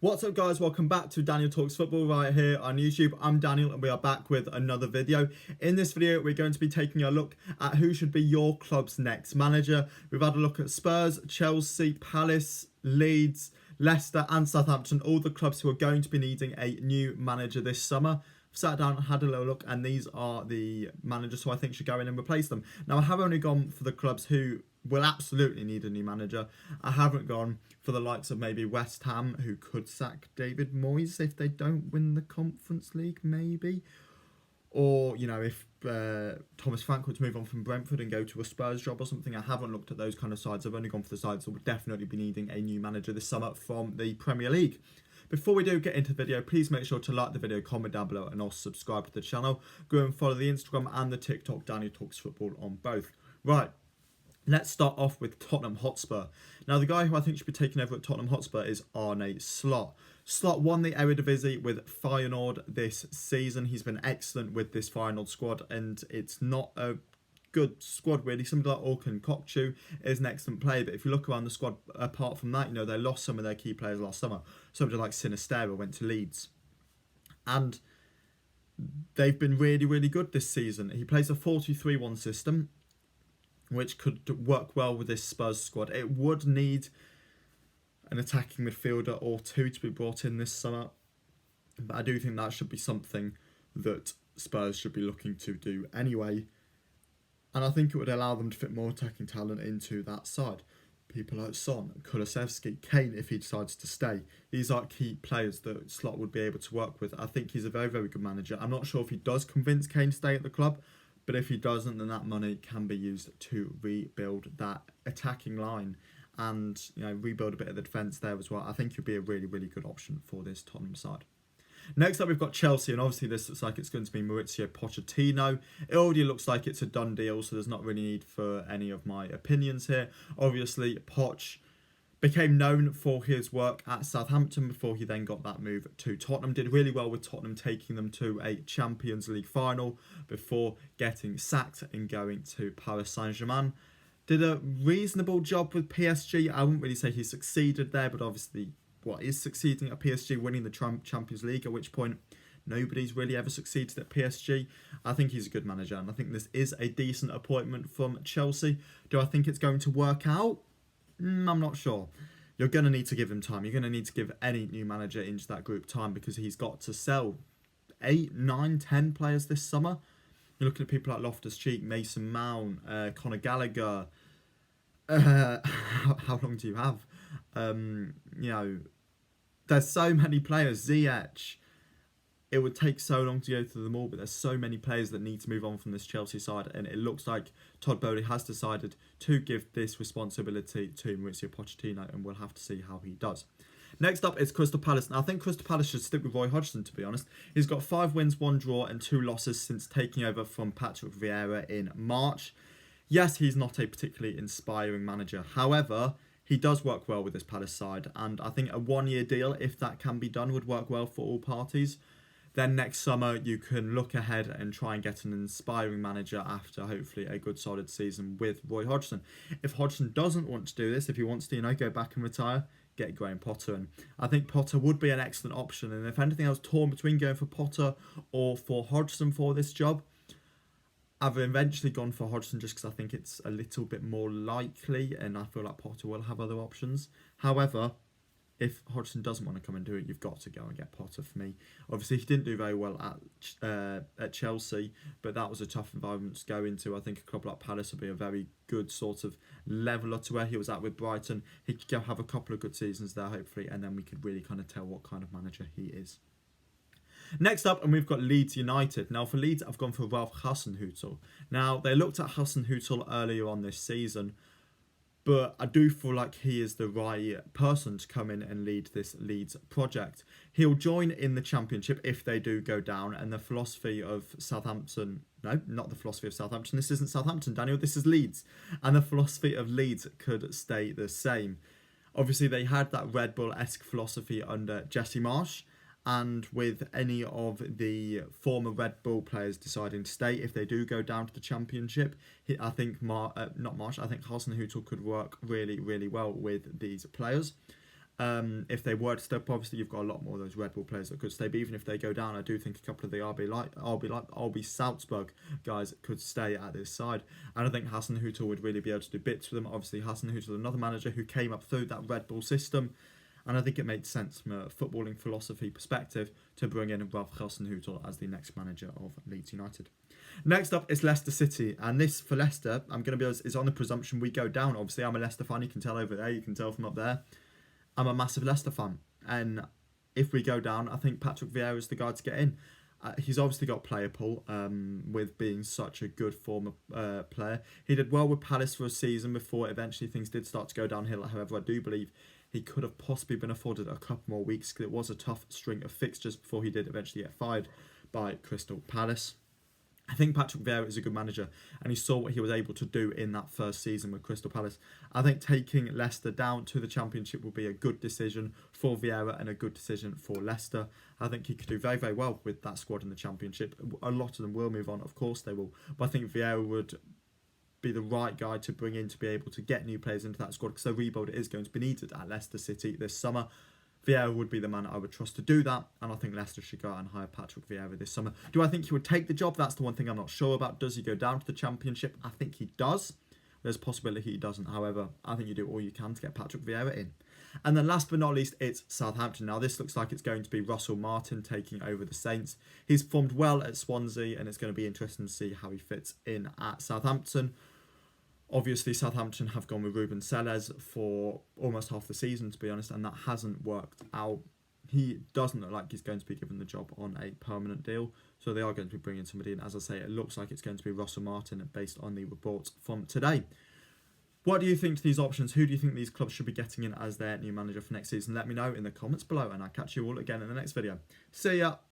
What's up guys, welcome back to Daniel Talks Football right here on YouTube. I'm Daniel and we are back with another video. In this video we're going to be taking a look at who should be your club's next manager. We've had a look at Spurs, Chelsea, Palace, Leeds, Leicester and Southampton, all the clubs who are going to be needing a new manager this summer. I've sat down and had a little look and these are the managers who I think should go in and replace them. Now I have only gone for the clubs who will absolutely need a new manager. I haven't gone for the likes of maybe West Ham, who could sack David Moyes if they don't win the Conference League, maybe. Or, you know, if Thomas Frank were to move on from Brentford and go to a Spurs job or something. I haven't looked at those kind of sides. I've only gone for the sides that would definitely be needing a new manager this summer from the Premier League. Before we do get into the video, please make sure to like the video, comment down below, and also subscribe to the channel. Go and follow the Instagram and the TikTok, Daniel Talks Football, on both. Right. Let's start off with Tottenham Hotspur. Now, the guy who I think should be taking over at Tottenham Hotspur is Arne Slot. Slot won the Eredivisie with Feyenoord this season. He's been excellent with this Feyenoord squad, and it's not a good squad, really. Somebody like Orkun Kokcu is an excellent player, but if you look around the squad, apart from that, you know, they lost some of their key players last summer. Somebody like Sinistera went to Leeds. And they've been really, really good this season. He plays a 4-2-3-1 system, which could work well with this Spurs squad. It would need an attacking midfielder or two to be brought in this summer. But I do think that should be something that Spurs should be looking to do anyway. And I think it would allow them to fit more attacking talent into that side. People like Son, Kulusevski, Kane, if he decides to stay. These are key players that Slot would be able to work with. I think he's a very, very good manager. I'm not sure if he does convince Kane to stay at the club. But if he doesn't, then that money can be used to rebuild that attacking line and, you know, rebuild a bit of the defence there as well. I think he'll be a really, really good option for this Tottenham side. Next up, we've got Chelsea, and obviously this looks like it's going to be Mauricio Pochettino. It already looks like it's a done deal, so there's not really need for any of my opinions here. Obviously, Poch became known for his work at Southampton before he then got that move to Tottenham. Did really well with Tottenham, taking them to a Champions League final before getting sacked and going to Paris Saint-Germain. Did a reasonable job with PSG. I wouldn't really say he succeeded there, but obviously what is succeeding at PSG, winning the Champions League, at which point nobody's really ever succeeded at PSG. I think he's a good manager, and I think this is a decent appointment from Chelsea. Do I think it's going to work out? I'm not sure. You're going to need to give him time. You're going to need to give any new manager into that group time because he's got to sell 8, 9, 10 players this summer. You're looking at people like Loftus-Cheek, Mason Mount, Conor Gallagher. How long do you have? You know, there's so many players. Ziyech. It would take so long to go through them all, but there's so many players that need to move on from this Chelsea side, and it looks like Todd Bowley has decided to give this responsibility to Mauricio Pochettino, and we'll have to see how he does. Next up is Crystal Palace. Now, I think Crystal Palace should stick with Roy Hodgson, to be honest. He's got 5 wins, 1 draw, and 2 losses since taking over from Patrick Vieira in March. Yes, he's not a particularly inspiring manager. However, he does work well with this Palace side, and I think a 1-year deal, if that can be done, would work well for all parties. Then next summer, you can look ahead and try and get an inspiring manager after hopefully a good solid season with Roy Hodgson. If Hodgson doesn't want to do this, if he wants to, you know, go back and retire, get Graham Potter in. I think Potter would be an excellent option. And if anything, I was torn between going for Potter or for Hodgson for this job. I've eventually gone for Hodgson just because I think it's a little bit more likely and I feel like Potter will have other options. However, if Hodgson doesn't want to come and do it, you've got to go and get Potter for me. Obviously, he didn't do very well at Chelsea, but that was a tough environment to go into. I think a club like Palace would be a very good sort of leveller to where he was at with Brighton. He could go have a couple of good seasons there, hopefully, and then we could really kind of tell what kind of manager he is. Next up, and we've got Leeds United. Now, for Leeds, I've gone for Ralph Hasenhüttl. Now, they looked at Hasenhüttl earlier on this season, but I do feel like he is the right person to come in and lead this Leeds project. He'll join in the Championship if they do go down, and the philosophy of Southampton... No, not the philosophy of Southampton. This isn't Southampton, Daniel. This is Leeds. And the philosophy of Leeds could stay the same. Obviously, they had that Red Bull-esque philosophy under Jesse Marsch. And with any of the former Red Bull players deciding to stay, if they do go down to the Championship, I think I think Hasenhüttl could work really, really well with these players. If they were to step up, obviously you've got a lot more of those Red Bull players that could stay. But even if they go down, I do think a couple of the RB Salzburg guys could stay at this side. And I think Hasenhüttl would really be able to do bits for them. Obviously, Hasenhüttl, another manager who came up through that Red Bull system. And I think it makes sense from a footballing philosophy perspective to bring in Ralf Hasenhüttl as the next manager of Leeds United. Next up is Leicester City, and this for Leicester, I'm going to be honest, is on the presumption we go down. Obviously, I'm a Leicester fan. You can tell over there. You can tell from up there. I'm a massive Leicester fan, and if we go down, I think Patrick Vieira is the guy to get in. He's obviously got player pull with being such a good former player. He did well with Palace for a season before eventually things did start to go downhill. However, I do believe he could have possibly been afforded a couple more weeks because it was a tough string of fixtures before he did eventually get fired by Crystal Palace. I think Patrick Vieira is a good manager, and he saw what he was able to do in that first season with Crystal Palace. I think taking Leicester down to the Championship will be a good decision for Vieira and a good decision for Leicester. I think he could do very, very well with that squad in the Championship. A lot of them will move on, of course they will, but I think Vieira would be the right guy to bring in to be able to get new players into that squad, because the rebuild is going to be needed at Leicester City this summer. Vieira would be the man I would trust to do that, and I think Leicester should go out and hire Patrick Vieira this summer. Do I think he would take the job? That's the one thing I'm not sure about. Does he go down to the Championship? I think he does. There's a possibility he doesn't. However, I think you do all you can to get Patrick Vieira in. And then last but not least, it's Southampton. Now, this looks like it's going to be Russell Martin taking over the Saints. He's performed well at Swansea, and it's going to be interesting to see how he fits in at Southampton. Obviously, Southampton have gone with Ruben Selles for almost half the season, to be honest, and that hasn't worked out. He doesn't look like he's going to be given the job on a permanent deal, so they are going to be bringing somebody in. As I say, it looks like it's going to be Russell Martin based on the reports from today. What do you think to these options? Who do you think these clubs should be getting in as their new manager for next season? Let me know in the comments below, and I'll catch you all again in the next video. See ya!